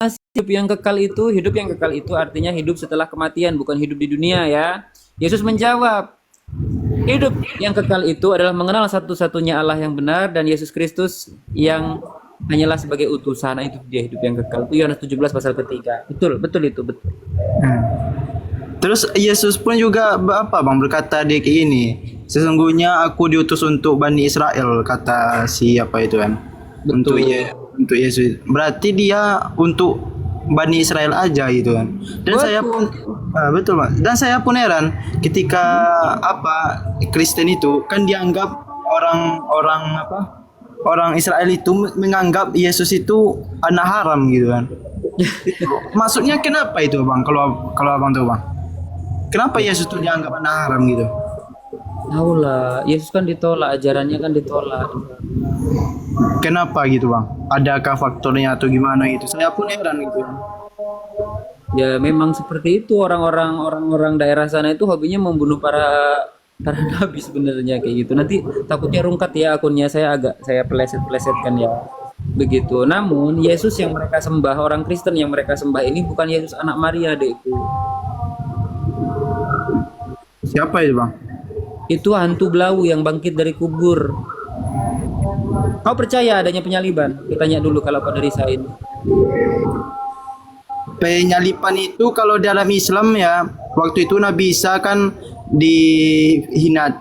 hidup yang kekal itu artinya hidup setelah kematian, bukan hidup di dunia ya. Yesus menjawab, hidup yang kekal itu adalah mengenal satu-satunya Allah yang benar dan Yesus Kristus yang hanyalah sebagai utusan. Nah, itu dia hidup yang kekal. Itu Yohanes 17 pasal ketiga. Betul, betul itu, betul. Terus Yesus pun juga apa bang berkata dia kayak ini, sesungguhnya aku diutus untuk Bani Israel, kata siapa itu kan, untuk Betul. untuk Yesus. Berarti dia untuk Bani Israel aja gitu kan. Dan saya pun betul bang. Dan saya pun heran ketika apa Kristen itu kan dianggap orang-orang apa orang Israel itu menganggap Yesus itu anak haram gitu kan. Itu maksudnya kenapa itu bang? Kalau abang tahu bang? Kenapa Yesus itu dianggap anak haram gitu? Tahu lah, Yesus kan ditolak, ajarannya kan ditolak. Kenapa gitu bang? Adakah faktornya atau gimana gitu? Saya pun heran gitu. Ya memang seperti itu orang-orang daerah sana itu hobinya membunuh para nabi sebenarnya kayak gitu. Nanti takutnya rungkat ya akunnya saya pleset-plesetkan ya. Begitu. Namun Yesus yang mereka sembah, orang Kristen yang mereka sembah ini bukan Yesus anak Maria adekku. Siapa itu bang? Itu hantu belau yang bangkit dari kubur. Kau percaya adanya penyaliban? Kita dulu kalau kau dari Sain. Penyalipan itu kalau dalam Islam ya, waktu itu Nabi Isa kan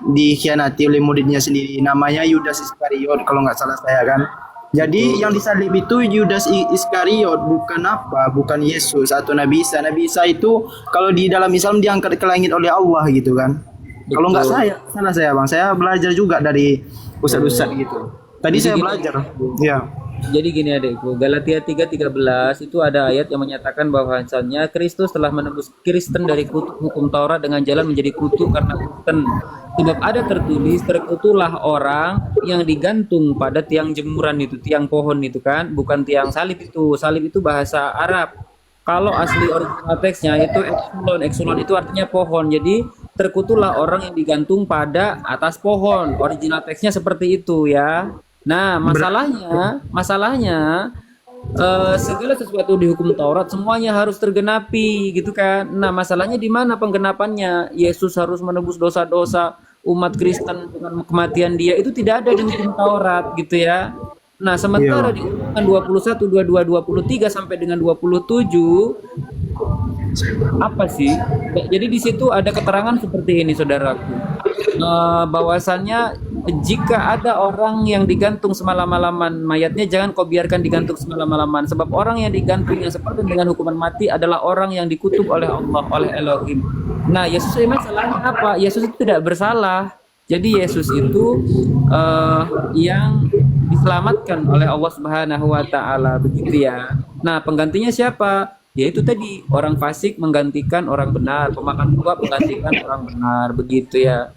dikhianati oleh muridnya sendiri, namanya Yudas Iskariot kalau nggak salah saya kan. Jadi yang disalib itu Yudas Iskariot, bukan apa, bukan Yesus atau Nabi Isa. Nabi Isa itu kalau di dalam Islam diangkat ke langit oleh Allah gitu kan. Kalau nggak Betul. salah saya bang, saya belajar juga dari ustadz-ustadz Oh. gitu. Tadi Jadi saya gini, belajar, ya. Jadi gini adekku, Galatia 3:13 itu ada ayat yang menyatakan bahwasannya Kristus telah menebus Kristen dari kutuk hukum Taurat dengan jalan menjadi kutuk karena Kristen. Sebab ada terkutuklah orang yang digantung pada tiang jemuran itu, tiang pohon itu kan, bukan tiang salib itu. Salib itu bahasa Arab. Kalau asli original teksnya itu eksulon, eksulon itu artinya pohon. Jadi terkutuklah orang yang digantung pada atas pohon. Original teksnya seperti itu ya. Nah, masalahnya segala sesuatu di hukum Taurat semuanya harus tergenapi gitu kan. Nah, masalahnya di mana penggenapannya? Yesus harus menebus dosa-dosa umat Kristen dengan kematian dia itu tidak ada di hukum Taurat gitu ya. Nah, Iya sementara bang. di urutan 21, 22, 23 sampai dengan 27 apa sih? Jadi di situ ada keterangan seperti ini, saudaraku. Bahwasannya jika ada orang yang digantung semalam-malaman, mayatnya jangan kau biarkan digantung semalam-malaman. Sebab orang yang digantung yang seperti dengan hukuman mati adalah orang yang dikutuk oleh Allah, oleh Elohim. Nah, Yesus ini salahnya apa? Yesus itu tidak bersalah. Jadi Yesus itu yang diselamatkan oleh Allah Subhanahu wa taala begitu ya. Nah, penggantinya siapa? Yaitu tadi orang fasik menggantikan orang benar, pemakan tua menggantikan orang benar begitu ya.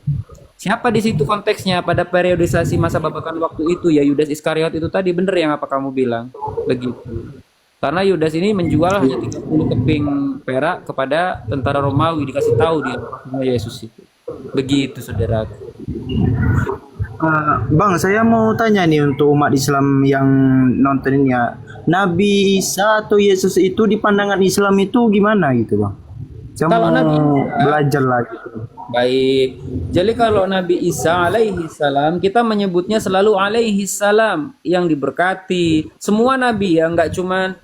Siapa di situ konteksnya pada periodisasi masa babakan waktu itu ya Yudas Iskariot itu tadi benar yang apa kamu bilang begitu. Karena Yudas ini menjual hanya 30 keping perak kepada tentara Romawi dikasih tahu dia Yesus itu. Begitu saudara. Bang, saya mau tanya nih untuk umat Islam yang nonton ini ya. Nabi Isa atau Yesus itu di pandangan Islam itu gimana gitu, Bang? Saya Kalau mau Nabi belajar lagi. baik. Jadi kalau Nabi Isa alaihi salam kita menyebutnya selalu alaihi salam yang diberkati. Semua nabi ya, nggak cuma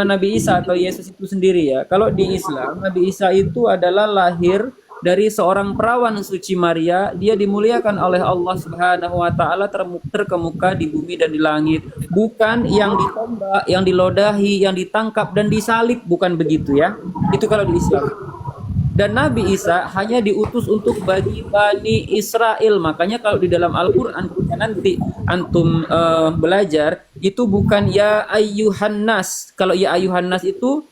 Nabi Isa atau Yesus itu sendiri ya. Kalau di Islam Nabi Isa itu adalah lahir dari seorang perawan suci Maria, dia dimuliakan oleh Allah Subhanahu wa taala terkemuka di bumi dan di langit. Bukan yang ditombak, yang dilodahi, yang ditangkap dan disalib, bukan begitu ya. Itu kalau di Islam. Dan Nabi Isa hanya diutus untuk bagi Bani Israel. Makanya kalau di dalam Al-Quran ketika nanti antum belajar itu bukan ya ayyuhan nas. Kalau ya ayyuhan nas itu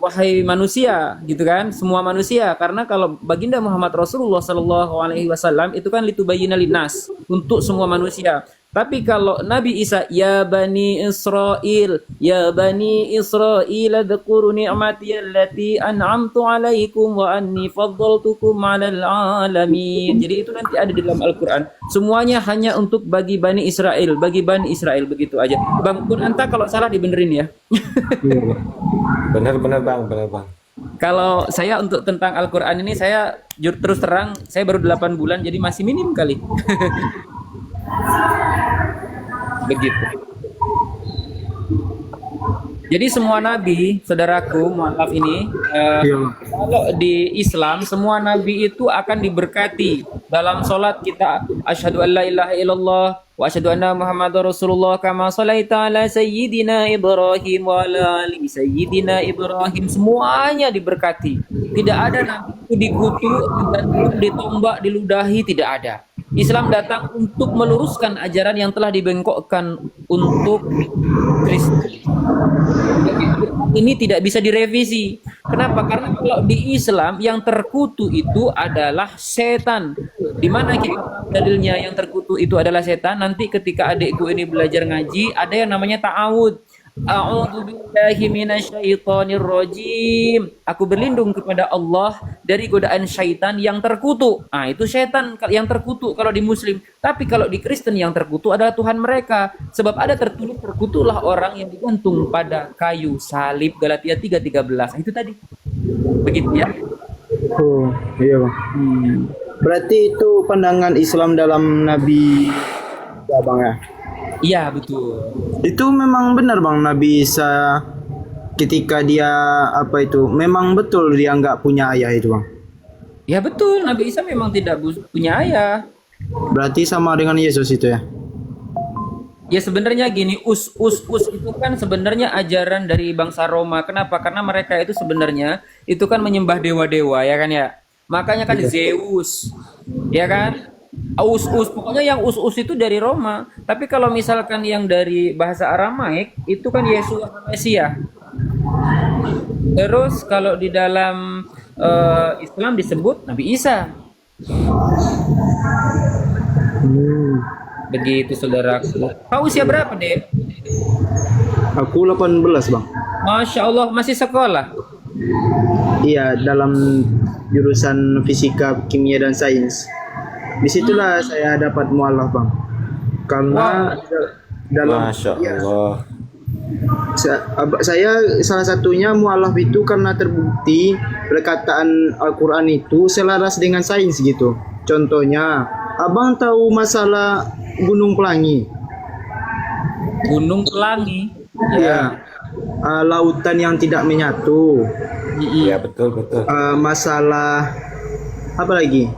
wahai manusia gitu kan, semua manusia. Karena kalau baginda Muhammad Rasulullah Sallallahu Alaihi Wasallam itu kan litubayyina linnas untuk semua manusia. Tapi kalau Nabi Isa, ya Bani Israel, ya Bani Israel, dzkuru ni'mati allati an'amtu 'alaikum wa anni faddaltukum 'alal 'alamin. Jadi itu nanti ada di dalam Al-Qur'an. Semuanya hanya untuk bagi Bani Israel, bagi Bani Israel, begitu aja. Bang Kun Anta kalau salah dibenerin ya. Benar-benar bang, benar bang. Kalau saya untuk tentang Al-Qur'an ini saya terus terang, saya baru 8 bulan jadi masih minim kali. Begitu. Jadi semua nabi, saudaraku, mohon maaf ini, Iya. kalau di Islam semua nabi itu akan diberkati. Dalam sholat kita asyhadu an la ilaha illallah wa asyhadu anna muhammadar rasulullah kama shalaita ala sayyidina Ibrahim wa ala ali sayyidina Ibrahim, semuanya diberkati. Tidak ada nabi itu dikutuk, ditombak, diludahi, tidak ada. Islam datang untuk meluruskan ajaran yang telah dibengkokkan untuk Kristen. Ini tidak bisa direvisi. Kenapa? Karena kalau di Islam yang terkutuk itu adalah setan. Di mana kita dalilnya yang terkutuk itu adalah setan? Nanti ketika adikku ini belajar ngaji, ada yang namanya ta'awud. A'udzu billahi minasyaitonir rajim. Aku berlindung kepada Allah dari godaan syaitan yang terkutuk. Ah, itu setan yang terkutuk kalau di Muslim. Tapi kalau di Kristen yang terkutuk adalah Tuhan mereka. Sebab ada tertulis terkutuklah orang yang digantung pada kayu salib, Galatia 3:13. Itu tadi. Begitu ya. Oh, iya bang. Berarti itu pandangan Islam dalam Nabi ya bang ya. Iya, betul. Itu memang benar bang, Nabi Isa ketika dia apa itu, memang betul dia nggak punya ayah itu bang. Ya betul, Nabi Isa memang tidak punya ayah. Berarti sama dengan Yesus itu ya. Ya sebenarnya gini, us itu kan sebenarnya ajaran dari bangsa Roma. Kenapa? Karena mereka itu sebenarnya itu kan menyembah dewa-dewa, ya kan ya. Makanya kan Zeus, ya kan. Pokoknya yang itu dari Roma. Tapi kalau misalkan yang dari bahasa Aramaik itu kan Yesus Mesia. Terus kalau di dalam Islam disebut Nabi Isa. Begitu saudaraku. Kau usia berapa, Dek? Aku 18 bang. Masya Allah, masih sekolah. Iya, dalam jurusan fisika, kimia dan sains. Disitulah saya dapat mualaf bang. Karena dalam Masya ya, Allah. saya salah satunya mualaf itu karena terbukti perkataan Al-Quran itu selaras dengan sains gitu. Contohnya, abang tahu masalah Gunung Pelangi? Gunung Pelangi. Ya. Lautan yang tidak menyatu. Iya betul betul. Masalah apa lagi?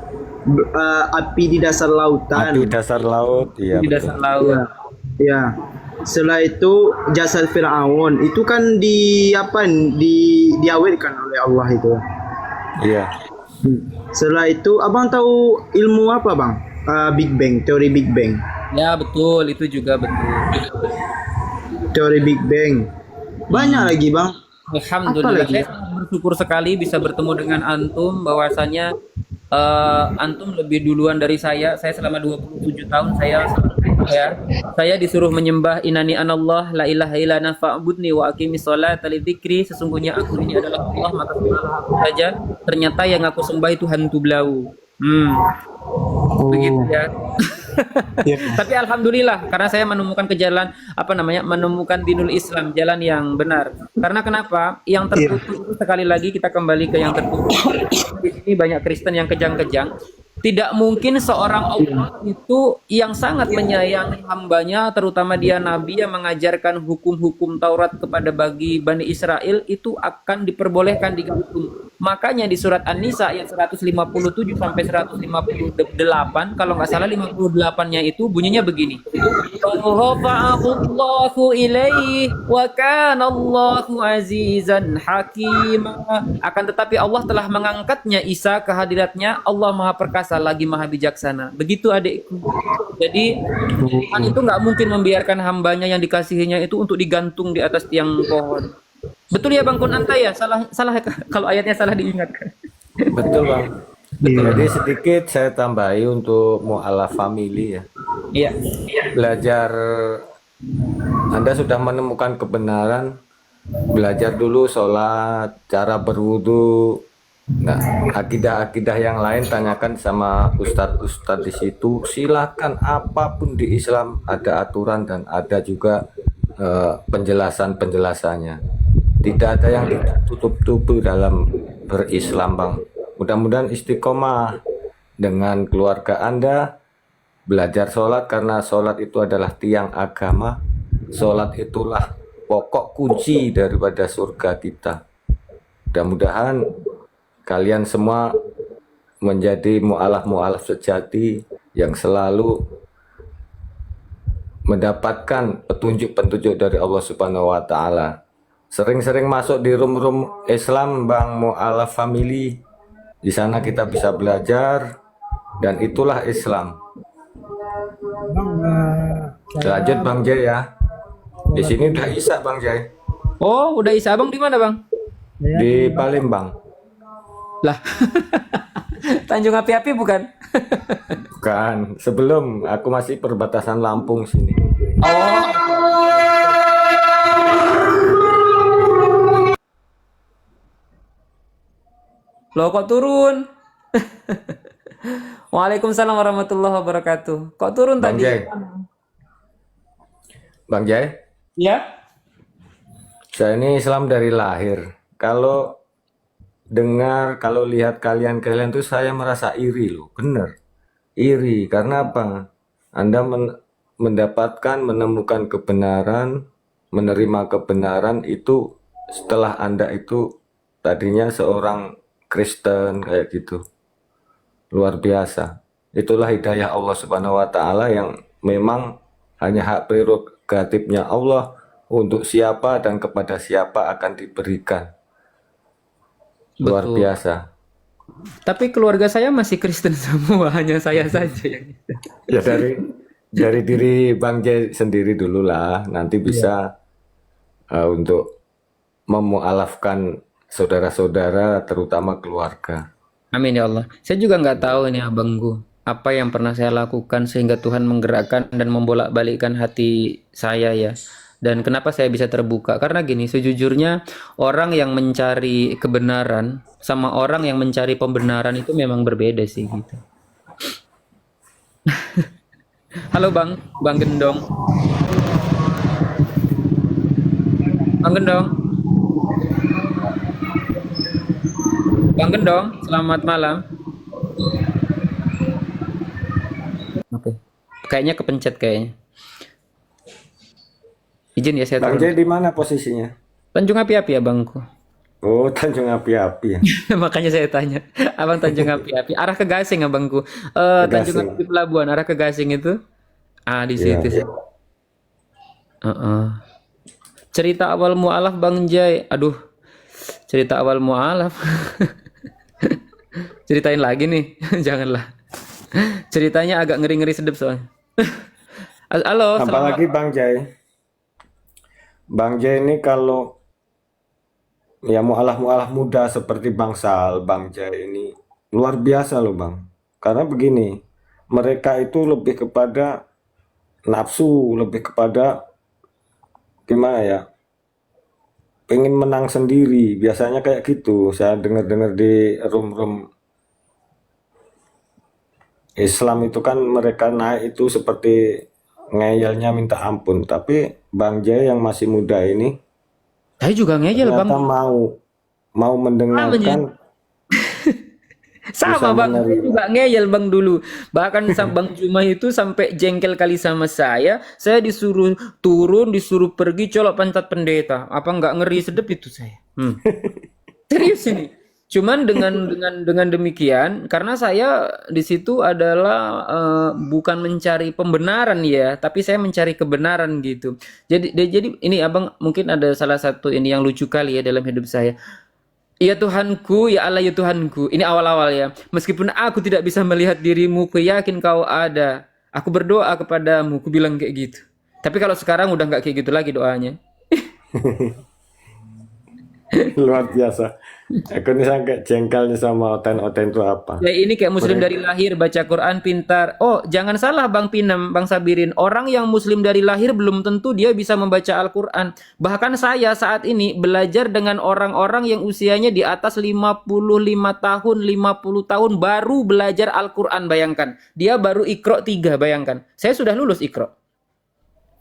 Api di dasar lautan. Api dasar laut, iya. Di Betul. dasar laut. Ya. Ya. Setelah itu jasad Firaun itu kan diawetkan oleh Allah itu. Iya. Setelah itu abang tahu ilmu apa bang? Big Bang, teori Big Bang. Ya betul, itu juga betul. Teori Big Bang. Banyak lagi bang. Alhamdulillah, Apa lagi? saya sangat bersyukur sekali bisa bertemu dengan antum. Bahwasanya antum lebih duluan dari saya. Saya selama 27 tahun saya disuruh menyembah inani anallah la ilaha illallah fa'budni wa aqimis sholata lidzikri. Sesungguhnya aku ini adalah Allah, maka sembahlah aku saja. Ternyata yang aku sembah itu hantu belau. Begitu ya. Tapi alhamdulillah karena saya menemukan menemukan dinul Islam, jalan yang benar. Karena kenapa? Yang terputus itu sekali lagi kita kembali ke yang terputus. Di sini banyak Kristen yang kejang-kejang. Tidak mungkin seorang Allah itu yang sangat menyayangi hambanya, terutama dia Nabi yang mengajarkan hukum-hukum Taurat kepada bagi Bani Israel itu akan diperbolehkan digantung. Makanya di surat An-Nisa ayat 157 sampai 158, kalau nggak salah 58-nya itu bunyinya begini. Rafa'ahullahu ilaihi wa kana Allahu azizan hakima. Akan tetapi Allah telah mengangkatnya Isa ke hadiratnya. Allah Maha Perkasa lagi Maha Bijaksana. Begitu adikku. Jadi Tuhan itu nggak mungkin membiarkan hambanya yang dikasihinya itu untuk digantung di atas tiang pohon. Betul ya Bang Kunanta ya? Salah kalau ayatnya salah diingatkan. Betul bang. Betul. Jadi sedikit saya tambahi untuk mu'alaf family ya. Iya. Belajar, Anda sudah menemukan kebenaran, belajar dulu sholat, cara berwudu. Nah, akidah-akidah yang lain tanyakan sama ustadz-ustadz di situ. Silakan, apapun di Islam ada aturan dan ada juga penjelasan-penjelasannya. Tidak ada yang ditutup-tutup dalam berislam, Bang. Mudah-mudahan istiqomah dengan keluarga Anda, belajar sholat karena sholat itu adalah tiang agama. Sholat itulah pokok kunci daripada surga kita. Mudah-mudahan kalian semua menjadi mu'alaf-mu'alaf sejati yang selalu mendapatkan petunjuk-petunjuk dari Allah Subhanahu wa taala. Sering-sering masuk di room-room Islam, Bang, mu'alaf family. Di sana kita bisa belajar dan itulah Islam. Bang, Lanjut Bang Jai ya. Di sini udah Isya Bang Jai. Oh, udah Isya. Abang di mana, Bang? Di Palembang. Lah. Tanjung Api-Api bukan? Bukan, sebelum aku masih perbatasan Lampung sini. Oh. Loh, kok turun? Waalaikumsalam warahmatullahi wabarakatuh. Kok turun Bang tadi? Jai. Bang Jai, Ya. saya ini Islam dari lahir. Kalau kalau lihat kalian tuh saya merasa iri loh, bener. Iri, karena apa? Anda mendapatkan, menemukan kebenaran, menerima kebenaran itu setelah Anda itu tadinya seorang Kristen kayak gitu. Luar biasa. Itulah hidayah Allah Subhanahu wa taala yang memang hanya hak prerogatifnya Allah untuk siapa dan kepada siapa akan diberikan. Luar Betul. biasa. Tapi keluarga saya masih Kristen semua, hanya saya saja yang Ya dari diri Bang Jai sendiri dulu lah, nanti bisa untuk memualafkan saudara-saudara terutama keluarga. Amin ya Allah. Saya juga nggak tahu nih abangku, apa yang pernah saya lakukan sehingga Tuhan menggerakkan dan membolak-balikkan hati saya ya. Dan kenapa saya bisa terbuka? Karena gini, sejujurnya orang yang mencari kebenaran sama orang yang mencari pembenaran itu memang berbeda sih gitu. Halo Bang, Bang Gendong. Bang Gendong. Bang Gendong, selamat malam. Oke. Kayaknya kepencet kayaknya. Izin ya saya Bang turun. Jai di mana posisinya? Tanjung Api-Api ya Bangku. Oh, Tanjung Api-Api ya. Makanya saya tanya. Abang Tanjung Api-Api. Arah ke Gasing Abangku. Tanjung Gasing. Api Pelabuhan. Arah ke Gasing itu. Di Iya. situ sih. Cerita awal mu'alaf Bang Jai. Aduh. Cerita awal mu'alaf. Ceritain lagi nih. Janganlah. Ceritanya agak ngeri-ngeri sedep soalnya. Halo. Apalagi Bang Jai. Bang Jai ini kalau ya mualaf-mualaf muda seperti Bang Sal, Bang Jai ini luar biasa loh Bang. Karena begini, mereka itu lebih kepada nafsu, lebih kepada gimana ya, pengen menang sendiri. Biasanya kayak gitu. Saya dengar-dengar di room-room Islam itu kan mereka naik itu seperti ngeyelnya minta ampun. Tapi Bang Jai yang masih muda ini Saya juga ngeyel Bang. ternyata mau mendengarkan, Sama bisa Bang, saya menerima. juga ngeyel Bang dulu. Bahkan Bang Juma itu sampai jengkel kali sama saya. Saya disuruh turun, disuruh pergi colok pantat pendeta. Apa nggak ngeri sedep itu saya? Serius ini. Cuman dengan demikian, karena saya di situ adalah bukan mencari pembenaran ya, tapi saya mencari kebenaran gitu. Jadi ini Abang mungkin ada salah satu ini yang lucu kali ya dalam hidup saya. Ya Tuhanku, ya Allah ya Tuhanku. Ini awal-awal ya. Meskipun aku tidak bisa melihat dirimu, ku yakin kau ada. Aku berdoa kepadamu, ku bilang kayak gitu. Tapi kalau sekarang udah nggak kayak gitu lagi doanya. Luar biasa. Aku nih sampai jengkel nih sama Oten-Oten itu apa? Ya ini kayak muslim Mereka dari lahir baca Quran pintar. Oh, jangan salah Bang Pinem, Bang Sabirin. Orang yang muslim dari lahir belum tentu dia bisa membaca Al-Quran. Bahkan saya saat ini belajar dengan orang-orang yang usianya di atas 55 tahun, 50 tahun baru belajar Al-Quran, bayangkan. Dia baru Iqra 3, bayangkan. Saya sudah lulus Iqra.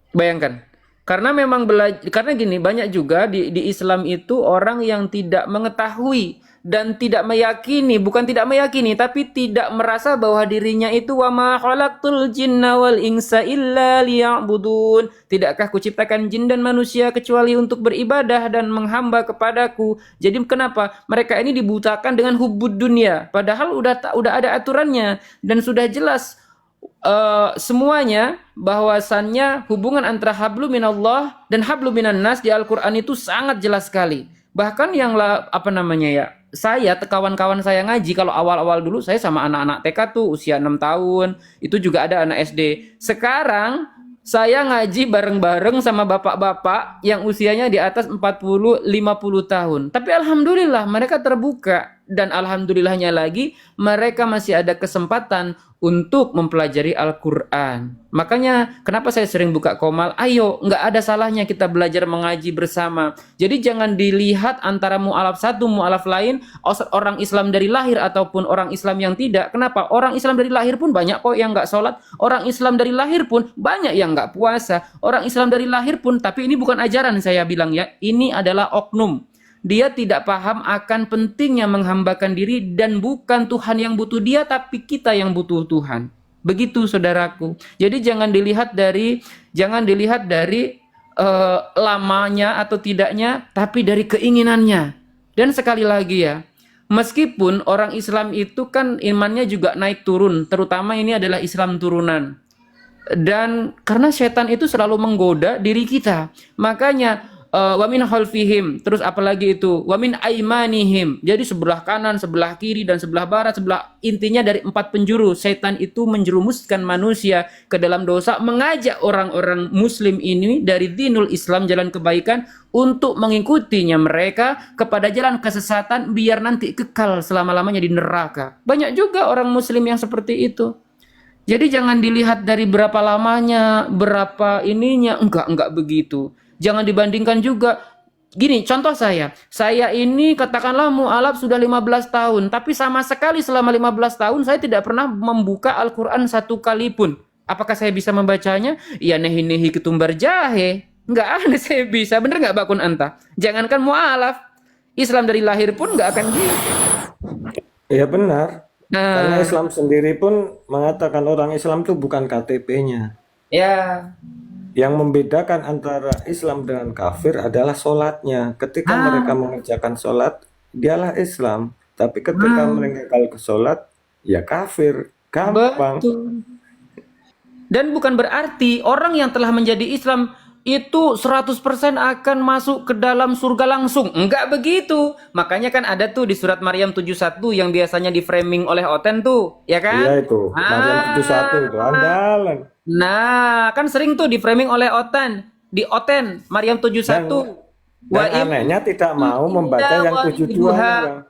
Bayangkan. Karena memang karena gini, banyak juga di Islam itu orang yang tidak mengetahui dan tidak meyakini, bukan tidak meyakini tapi tidak merasa bahwa dirinya itu wa ma khalaqtul jinna wal insa illa liya'budun. Tidakkah kuciptakan jin dan manusia kecuali untuk beribadah dan menghamba kepadaku. Jadi kenapa? Mereka ini dibutakan dengan hubbud dunia, padahal udah ada aturannya dan sudah jelas semuanya bahwasannya hubungan antara hablu minallah dan hablu minan nas di Al-Qur'an itu sangat jelas sekali. Bahkan yang apa namanya ya? Saya kawan-kawan saya ngaji kalau awal-awal dulu saya sama anak-anak TK tuh usia 6 tahun, itu juga ada anak SD. Sekarang saya ngaji bareng-bareng sama bapak-bapak yang usianya di atas 40-50 tahun. Tapi alhamdulillah mereka terbuka dan alhamdulillahnya lagi mereka masih ada kesempatan untuk mempelajari Al-Quran. Makanya kenapa saya sering buka komal, ayo nggak ada salahnya kita belajar mengaji bersama. Jadi jangan dilihat antara mu'alaf satu, mu'alaf lain, orang Islam dari lahir ataupun orang Islam yang tidak. Kenapa? Orang Islam dari lahir pun banyak kok yang nggak sholat. Orang Islam dari lahir pun banyak yang nggak puasa. Orang Islam dari lahir pun, tapi ini bukan ajaran saya bilang ya, ini adalah oknum. Dia tidak paham akan pentingnya menghambakan diri dan bukan Tuhan yang butuh dia tapi kita yang butuh Tuhan. Begitu saudaraku. Jadi jangan dilihat dari lamanya atau tidaknya tapi dari keinginannya. Dan sekali lagi ya, meskipun orang Islam itu kan imannya juga naik turun, terutama ini adalah Islam turunan. Dan karena setan itu selalu menggoda diri kita. Makanya wa min khalfihim, terus apalagi itu wa min aimanihim, jadi sebelah kanan, sebelah kiri dan sebelah barat, intinya dari 4 penjuru setan itu menjerumuskan manusia ke dalam dosa, mengajak orang-orang muslim ini dari dinul Islam, jalan kebaikan, untuk mengikutinya mereka kepada jalan kesesatan biar nanti kekal selama-lamanya di neraka. Banyak juga orang muslim yang seperti itu. Jadi jangan dilihat dari berapa lamanya, berapa ininya, enggak begitu. Jangan dibandingkan juga. Gini, contoh saya ini katakanlah mu'alaf sudah 15 tahun, tapi sama sekali selama 15 tahun saya tidak pernah membuka Al-Quran satu kali pun. Apakah saya bisa membacanya? Ya nehi-nehi ketumbar jahe. Enggak ada saya bisa. Bener nggak Bakun Anta? Jangankan mu'alaf, Islam dari lahir pun nggak akan gitu. ya benar. Karena Nah, Islam sendiri pun mengatakan orang Islam itu bukan KTP-nya. ya. Yang membedakan antara Islam dengan kafir adalah sholatnya. Ketika mereka mengerjakan sholat, dialah Islam. Tapi ketika meninggalkan sholat, ya kafir. Gampang. Betul. Dan bukan berarti orang yang telah menjadi Islam itu 100% akan masuk ke dalam surga langsung. Enggak begitu. Makanya kan ada tuh di surat Maryam 71 yang biasanya di framing oleh Oten tuh, ya kan? Iya itu. Maryam 71 itu andalan. Nah, kan sering tuh di framing oleh Oten. Di Oten, Maryam 71. Dan anehnya tidak mau membaca yang 72-nya, Bang.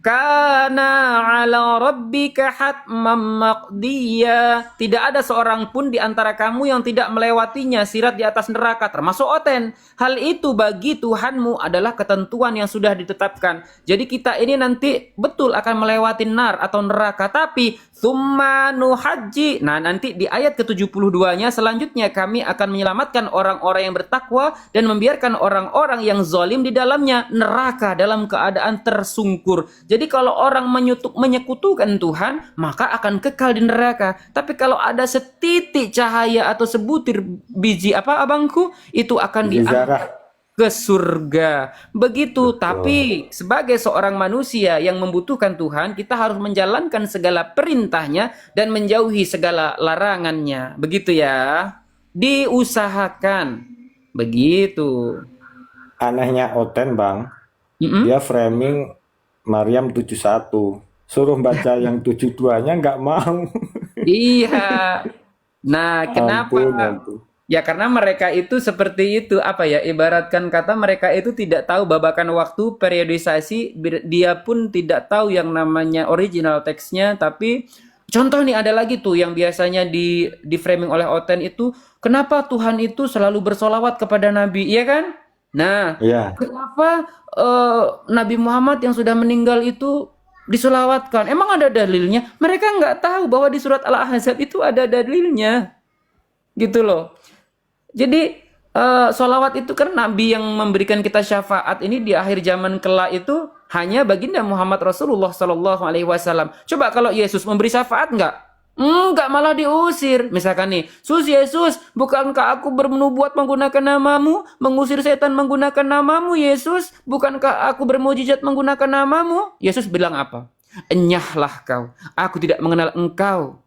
Kana ala rabbika hatmam maqdiya. Tidak ada seorang pun di antara kamu yang tidak melewatinya sirat di atas neraka, termasuk Oten. Hal itu bagi Tuhanmu adalah ketentuan yang sudah ditetapkan. Jadi kita ini nanti betul akan melewati nar atau neraka, tapi tsumma nuhajji. Nah, nanti di ayat ke-72-nya selanjutnya kami akan menyelamatkan orang-orang yang bertakwa dan membiarkan orang-orang yang zalim di dalamnya neraka dalam keadaan tersungkur. Jadi kalau orang menyekutukan Tuhan, maka akan kekal di neraka. Tapi kalau ada setitik cahaya atau sebutir biji apa abangku, itu akan diangkat ke surga. Begitu. Tapi sebagai seorang manusia yang membutuhkan Tuhan, kita harus menjalankan segala perintahnya dan menjauhi segala larangannya. Begitu ya. Diusahakan. Begitu. Anehnya Oten, Bang. Dia framing Maryam 71. Suruh baca yang 72-nya nggak mau. Iya. Nah, kenapa? Ampun. Ya karena mereka itu seperti itu, apa ya, ibaratkan kata mereka itu tidak tahu babakan waktu, periodisasi, dia pun tidak tahu yang namanya original teksnya, tapi contoh nih ada lagi tuh yang biasanya di framing oleh Oten itu, kenapa Tuhan itu selalu bersolawat kepada Nabi, iya kan? Nah, Iya. kenapa Nabi Muhammad yang sudah meninggal itu disolawatkan? Emang ada dalilnya? Mereka nggak tahu bahwa di surat Al-Ahzab itu ada dalilnya, gitu loh. Jadi solawat itu kan Nabi yang memberikan kita syafaat ini di akhir zaman kelak itu hanya baginda Muhammad Rasulullah Sallallahu Alaihi Wasallam. Coba kalau Yesus memberi syafaat nggak? Enggak, malah diusir. Misalkan nih, Yesus, bukankah aku bernubuat menggunakan namamu, mengusir setan menggunakan namamu, Yesus? Bukankah aku bermujizat menggunakan namamu? Yesus bilang apa? Enyahlah kau, aku tidak mengenal engkau.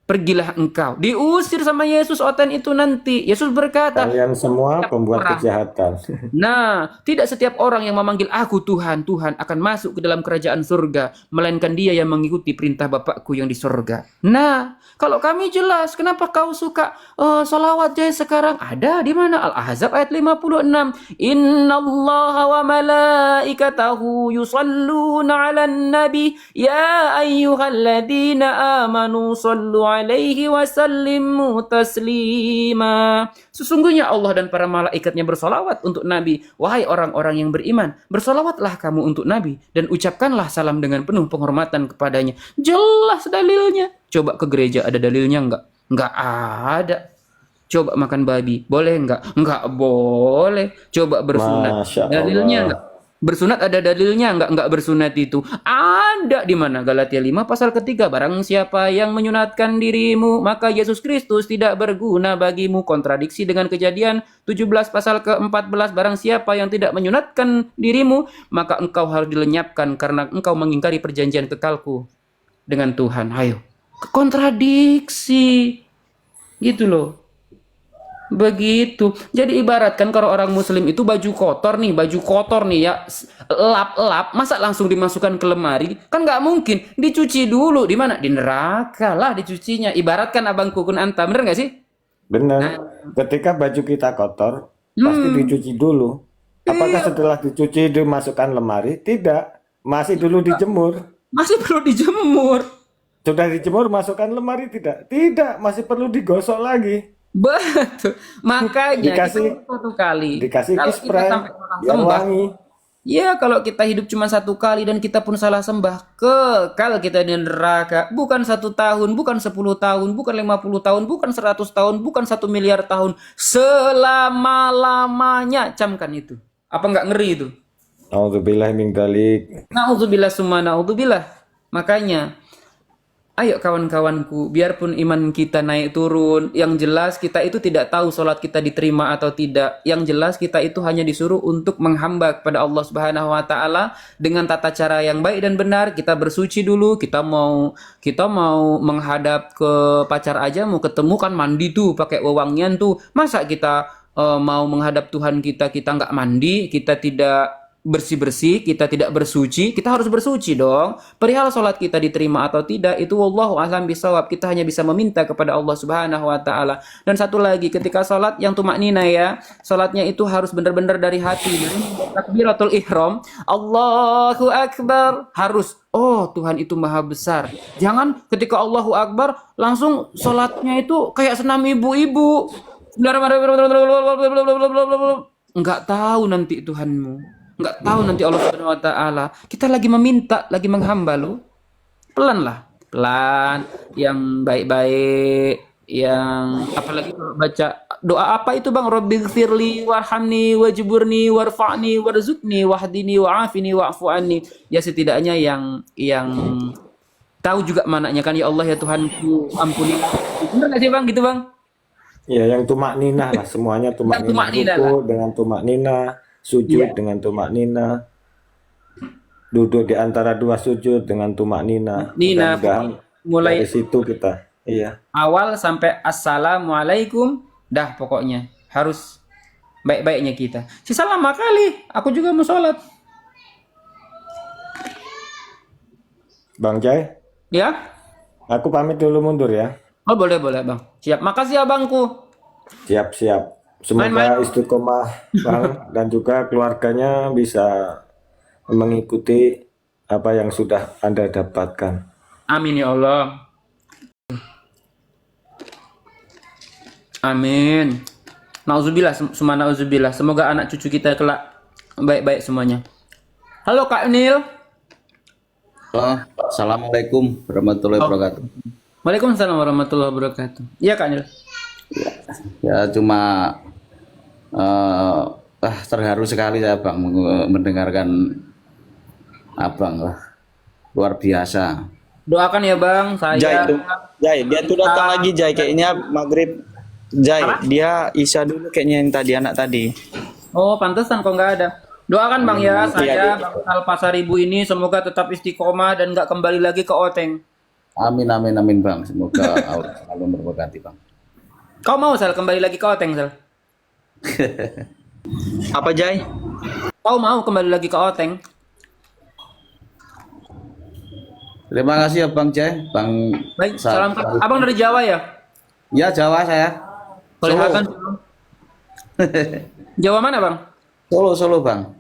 Pergilah engkau. Diusir sama Yesus Oten itu nanti. Yesus berkata, Kalian semua pembuat orang. kejahatan. Nah, tidak setiap orang yang memanggil aku Tuhan, Tuhan akan masuk ke dalam kerajaan surga, melainkan dia yang mengikuti perintah Bapakku yang di surga. Nah, kalau kami jelas, kenapa kau suka salawat jaya sekarang? Ada di mana? Al-Ahzab ayat 56. Innallaha wa malaikatahu yusalluna 'alan nabi ya ayyuhalladzina amanu sallu 'alaihi wa sallimu taslima. Sesungguhnya Allah dan para malaikatnya bersolawat untuk Nabi. Wahai orang-orang yang beriman, bersolawatlah kamu untuk Nabi dan ucapkanlah salam dengan penuh penghormatan kepadanya. Jelas dalilnya. Coba ke gereja ada dalilnya enggak? Enggak ada. Coba makan babi, boleh enggak? Enggak boleh. Coba bersunat, Masya dalilnya Allah. enggak? Bersunat ada dalilnya enggak bersunat itu? Ada di mana? Galatia 5 pasal ketiga. Barang siapa yang menyunatkan dirimu, maka Yesus Kristus tidak berguna bagimu. Kontradiksi dengan Kejadian 17 pasal ke-14. Barang siapa yang tidak menyunatkan dirimu, maka engkau harus dilenyapkan karena engkau mengingkari perjanjian kekalku dengan Tuhan. Ayo. Kontradiksi. Gitu loh. Begitu. Jadi ibaratkan kalau orang muslim itu baju kotor nih ya, lap-lap, masa langsung dimasukkan ke lemari? Kan nggak mungkin. Dicuci dulu. Di mana? Di neraka lah dicucinya. Ibaratkan abangku kun anta, bener nggak sih? Benar. Nah, Ketika baju kita kotor, pasti dicuci dulu. Apakah setelah dicuci dimasukkan lemari? Tidak. Masih dulu dijemur. masih perlu dijemur. Sudah dijemur, masukkan lemari? Tidak. Tidak. Masih perlu digosok lagi. Betul. Makanya Dikasih- kita satu kali. Dikasih Kalau kita spray sampai salah biar sembah, wangi. ya kalau kita hidup cuma satu kali dan kita pun salah sembah, kekal kita di neraka. Bukan 1 tahun, bukan 10 tahun, bukan 50 tahun, bukan 100 tahun, bukan 1 miliar tahun. Selama-lamanya. Camkan itu. Apa nggak ngeri itu? Auzubillahi min dzalik. Na'udzubillah summa na'udzubillah. Makanya, ayo kawan-kawanku, biarpun iman kita naik turun, yang jelas kita itu tidak tahu sholat kita diterima atau tidak. Yang jelas kita itu hanya disuruh untuk menghamba kepada Allah Subhanahu wa taala dengan tata cara yang baik dan benar. Kita bersuci dulu, kita mau menghadap ke pacar aja, mau ketemu kan mandi tuh pakai wewangian tuh. Masa kita mau menghadap Tuhan kita nggak mandi, kita tidak bersih-bersih, kita tidak bersuci, kita harus bersuci dong. Perihal sholat kita diterima atau tidak, itu wallahu a'lam bishawab. Kita hanya bisa meminta kepada Allah Subhanahu wa taala. Dan satu lagi, ketika sholat yang tumaknina ya, sholatnya itu harus benar-benar dari hati. Dari takbiratul ihram, Allahu Akbar, harus, oh Tuhan itu maha besar. Jangan ketika Allahu Akbar langsung sholatnya itu kayak senam ibu-ibu. Enggak tahu nanti Tuhanmu. Nggak tahu nanti Allah Subhanahu wa taala. Kita lagi meminta, lagi menghamba lo. Pelan lah, pelan, yang baik-baik, yang apalagi kalau baca doa apa itu Bang? Rabbighfirli warhamni wajburni warfa'ni warzuqni wahdini wa'afini wa'fu anni. Ya setidaknya yang tahu juga mananya kan, ya Allah ya Tuhanku, ampuni. Benar nggak sih Bang gitu Bang? Ya, yang tumak ninah lah, semuanya tumak Yang ninah. tumak ninah Ruku dengan tumak ninah, sujud dengan tumak ninah, duduk di antara dua sujud dengan tumak ninah. Nina, Mudah-mudahan mulai dari situ kita, iya. awal sampai assalamualaikum, dah pokoknya harus baik-baiknya kita. Sisa lama kali, aku juga mau sholat. Bang Jai, Ya? aku pamit dulu mundur ya. Oh boleh Bang. Siap. Makasih abangku. Siap-siap. Semoga Main-main. istiqomah Bang dan juga keluarganya bisa mengikuti apa yang sudah Anda dapatkan. Amin ya Allah. Amin. Nauzubillah, semua nauzubillah. Semoga anak cucu kita kelak baik-baik semuanya. Halo Kak Nil. Halo, Assalamualaikum warahmatullahi wabarakatuh. Waalaikumsalam warahmatullahi wabarakatuh. Iya Kak Nil. Ya cuma terharu sekali saya Bang mendengarkan Abang lah. Luar biasa. Doakan ya Bang, Jai saya itu. Jai, dia tuh datang lagi Jai kayaknya maghrib. Jai, dia Isya dulu kayaknya yang tadi anak tadi. Oh, pantesan kok nggak ada. Doakan Bang ya, Iya, saya iya. Bang Al Pasaribu ini semoga tetap istiqomah dan nggak kembali lagi ke Oteng. Amin amin amin Bang. Semoga Allah selalu memberkati Bang. Kau mau Sal kembali lagi ke Oteng Sal? Apa Jai? Kau mau kembali lagi ke Oteng? Terima kasih ya Bang Jai, Bang. Baik, salam Abang dari Jawa ya? Ya Jawa saya. Boleh Solo. makan? Jawa mana Bang? Solo Bang.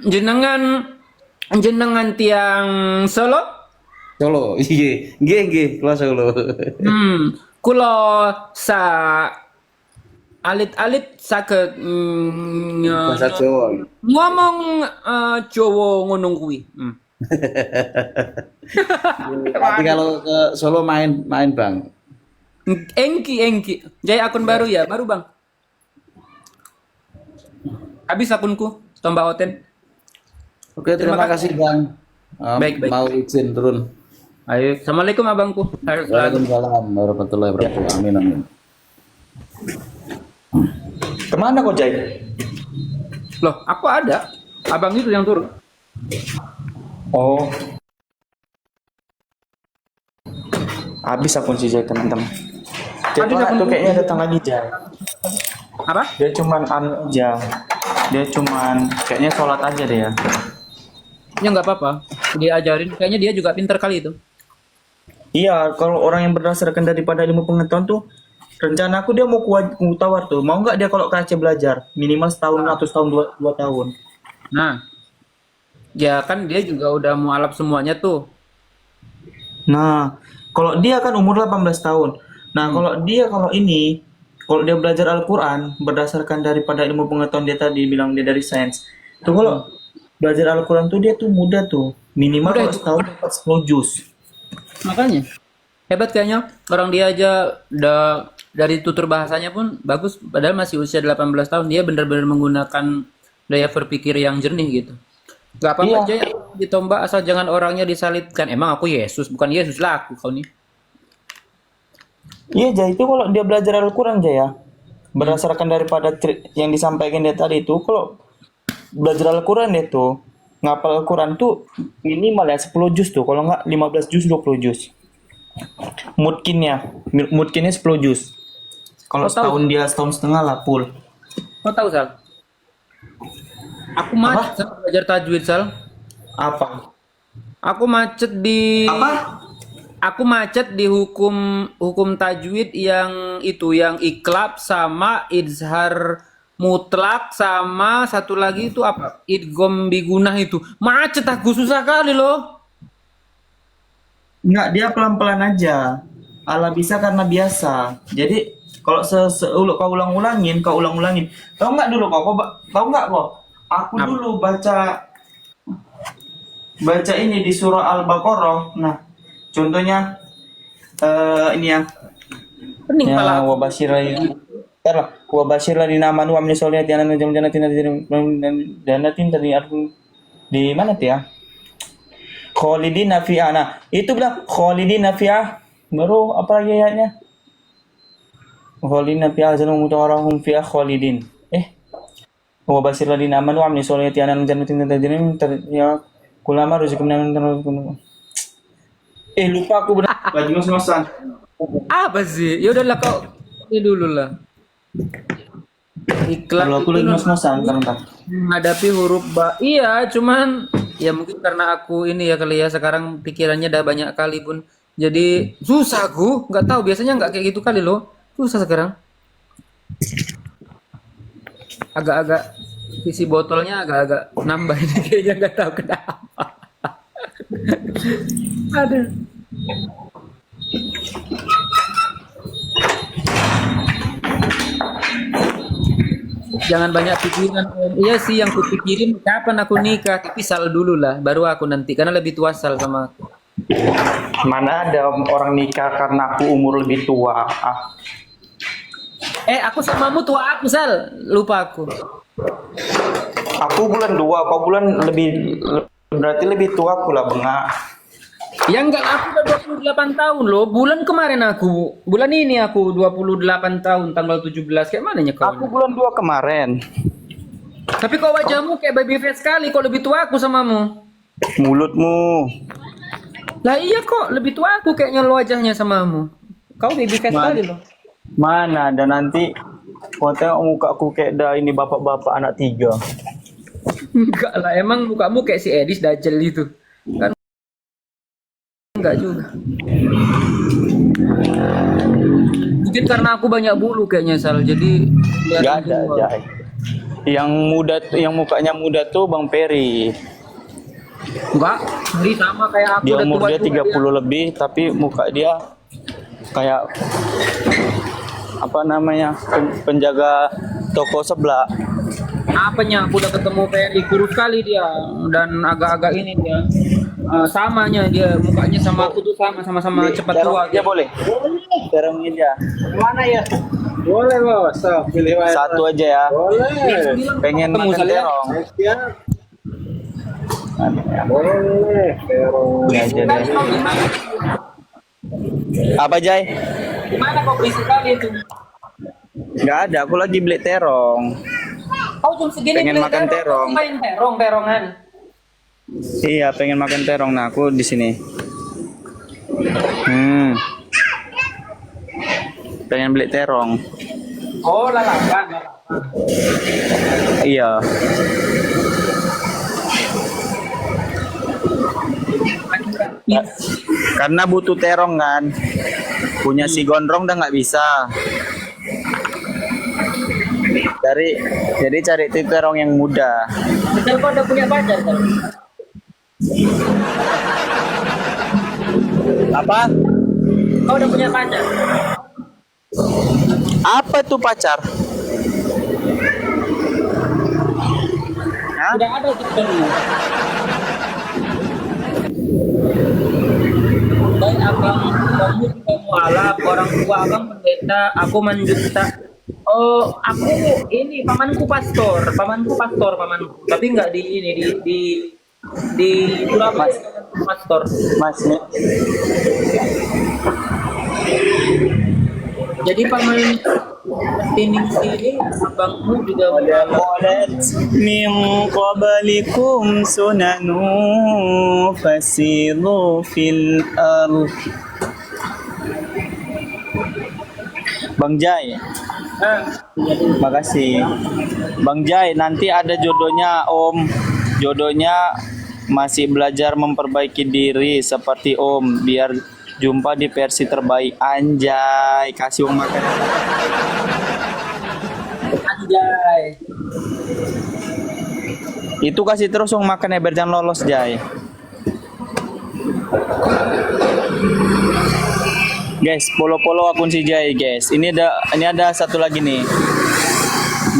Jenengan tiang Solo? Solo. Iya, nggih, kula Solo. Kulo sa alit-alit saged Bahasa Jawa. ngomong Jawa ngono kuwi. Nanti kalau ke Solo main Bang. Engki. Jai akun baru ya, baru Bang. Habis akunku, tambah Oten. Oke, terima kasih Bang. Baik. Mau izin turun. Ayo, assalamualaikum abangku. Harus selalu. Waalaikumsalam warahmatullahi wabarakatuh. Amin. Kemana kok Jai? Loh, aku ada. Abang itu yang turun. Oh. Habis akun si Jai teman-teman. Jai Habis akun tuh kayaknya datang lagi Jai. Apa? Dia cuman aja. Dia cuman kayaknya sholat aja deh ya. Ya nggak apa-apa. Dia ajarin. Kayaknya dia juga pintar kali itu. Iya, kalau orang yang berdasarkan daripada ilmu pengetahuan tuh rencana aku dia mau tawar tuh. Mau nggak dia kalau ke Aceh belajar minimal setahun atau setahun dua tahun. Nah, ya kan dia juga udah mualaf semuanya tuh. Nah, kalau dia kan umur 18 tahun. Nah, kalau dia belajar Al-Qur'an berdasarkan daripada ilmu pengetahuan dia tadi bilang dia dari sains. Tuh kalau belajar Al-Qur'an tuh dia tuh muda tuh. Minimal Muda kalau itu. setahun dapat 10 juz. Makanya hebat kayaknya orang dia aja udah dari tutur bahasanya pun bagus padahal masih usia 18 tahun dia benar-benar menggunakan daya berpikir yang jernih gitu. Gak apa-apa aja ditombak asal jangan orangnya disalitkan. Emang aku Yesus bukan Yesus lah aku kau nih. Iya, Jay, itu kalau dia belajar Al-Qur'an Jay ya. Berdasarkan daripada yang disampaikan dia tadi itu kalau belajar Al-Qur'an itu ngapal Al-Qur'an tuh minimal ya 10 juz tuh, kalau nggak 15 juz 20 juz. Mungkinnya 10 juz. Kalau Kau tahu? setahun setengah lah full. Kau tahu Sal? Aku macet Sal, belajar tajwid Sal. Apa? Aku macet di Aku macet di hukum tajwid yang itu yang iklab sama izhar mutlak sama satu lagi itu apa? Idgham bigunah itu. Macet aku susah kali loh. Enggak, dia pelan-pelan aja. Ala bisa karena biasa. Jadi kalau kau ulang-ulangin. Tahu nggak dulu tahu nggak kok? Aku Apa? dulu baca ini di surah Al-Baqarah. Nah, contohnya ini ya. Pening Ya, pala aku. wabashir ladina amanu wa amilus solihati anna lahum jannatin tajri di mana tuh ya? Khalidina fiha. Nah, itu bilang khalidina fiha. Baru apa lagi ayatnya? Khalidina fiha zanum mutawarahum fiha khalidin. Wa basir ladina amanu wa amilus solihati anna lahum jannatin tajri ya kulama ruzikum lupa aku benar. Baju ngos-ngosan. Apa sih? Ya udahlah kau ini dulu lah. Iklab Kalau aku itu lagi ngos-ngosan bentar. menghadapi huruf ba. Iya, cuman ya mungkin karena aku ini ya kali ya sekarang pikirannya udah banyak kali pun. Jadi susah aku, nggak tahu biasanya nggak kayak gitu kali loh. Susah sekarang. Agak-agak isi botolnya agak-agak nambah ini kayaknya nggak tahu kenapa. Aduh. Jangan banyak pikiran Om. Iya sih yang kupikirin kapan aku nikah, tapi Sal dulu lah, baru aku nanti karena lebih tua Sal sama aku. Mana ada orang nikah karena aku umur lebih tua. Ah, Aku samamu tua aku Sal, lupa aku. aku bulan 2, kau bulan lebih berarti lebih tua aku lah, bengak. Ya enggak, aku udah 28 tahun loh. Bulan kemarin aku, bulan ini aku 28 tahun tanggal 17. Kayak mananya kau? Aku bulan 2 kemarin. Tapi kok wajahmu kayak baby face sekali, kok lebih tua aku samamu. Mulutmu. Lah iya kok, lebih tua aku kayaknya lo wajahnya samamu. Kau baby face sekali loh. Mana ada nanti kau tengok muka aku kayak dah ini bapak-bapak anak 3. Enggak lah, emang mukamu kayak si Edis Dajjal itu. Kan enggak juga. Mungkin karena aku banyak bulu kayaknya Sal, jadi Gak ada, Jai. Yang muda, yang mukanya muda tuh Bang Peri. Enggak, jadi sama kayak aku. Dia udah umur tua dia juga 30 lebih, tapi muka dia kayak apa namanya, penjaga toko sebelah. Apanya? Aku udah ketemu Ferry, kurus sekali dia dan agak-agak ini dia. Samanya dia mukanya sama aku tuh sama-sama cepat tua. Dia boleh. Terong aja. Mana ya? Boleh bos, so, pilih aja. Satu aja ya. Boleh. Pengen Ketemu makan saya. terong. Siap. Boleh. Terong. Ya, aja deh. Kau di mana? Apa Jai? Di mana kau beli sekali itu? Nggak ada, aku lagi beli terong. Kau jam segini Pengen beli makan terong. Main terongan. Iya, pengen makan terong. Nah, aku di sini. Pengen beli terong. Oh, lalapan. Iya. Karena butuh terong kan. Punya si gondrong udah nggak bisa. Jadi cari terong yang muda. Betul kau udah punya pacar kan? Apa? Kau udah punya pacar? Apa tuh pacar? Hah? Udah ada itu dulu. Baik abang, kamu juga mualaf, orang tua abang pendeta, aku menjuta. Oh, aku ini pamanku pastor, pamanku. Tapi nggak di ini di Surabaya pastor. Mas nih. Jadi paman ini sini abangmu juga Qalat min qablikum sunanu fasiru fil ardh. Bang Jai, makasih. Bang Jai, nanti ada jodohnya Om. Jodohnya masih belajar memperbaiki diri seperti Om, biar jumpa di versi terbaik. Anjay, kasih Om makan. anjay. Itu kasih terus Om makan ya, biar jangan lolos Jai. Guys, follow akun si Jai, guys. Ini ada satu lagi nih.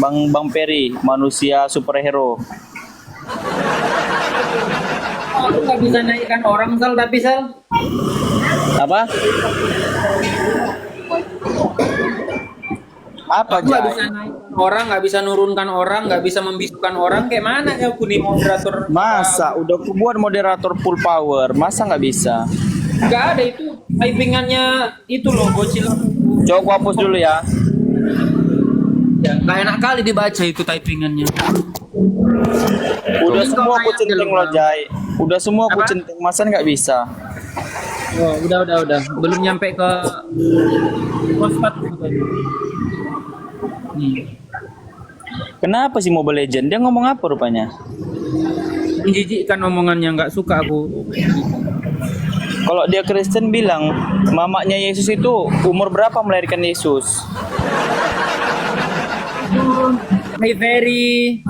Bang Peri, manusia superhero. Aku nggak bisa naikkan orang Sal, tapi Sal Apa? Apa aku nggak Jai? bisa naikkan orang, nggak bisa nurunkan orang, nggak bisa membisukan orang. Kayak mana ya aku nih moderator? Masa udah aku buat moderator full power, masa nggak bisa? Nggak ada itu typingannya itu loh bocil. Coba aku hapus dulu ya. Ya, nggak enak kali dibaca itu typingannya. Udah Ini semua kau aku kayak centing dulu, loh Bang. Jai. Udah semua aku Apa? centing, masa nggak bisa? Oh, udah. Belum nyampe ke pospat gitu tadi. Kenapa sih Mobile Legend? Dia ngomong apa rupanya? Menjijikkan omongannya, nggak suka aku. Kalau dia Kristen bilang mamanya Yesus itu umur berapa melahirkan Yesus? Hai Ferry.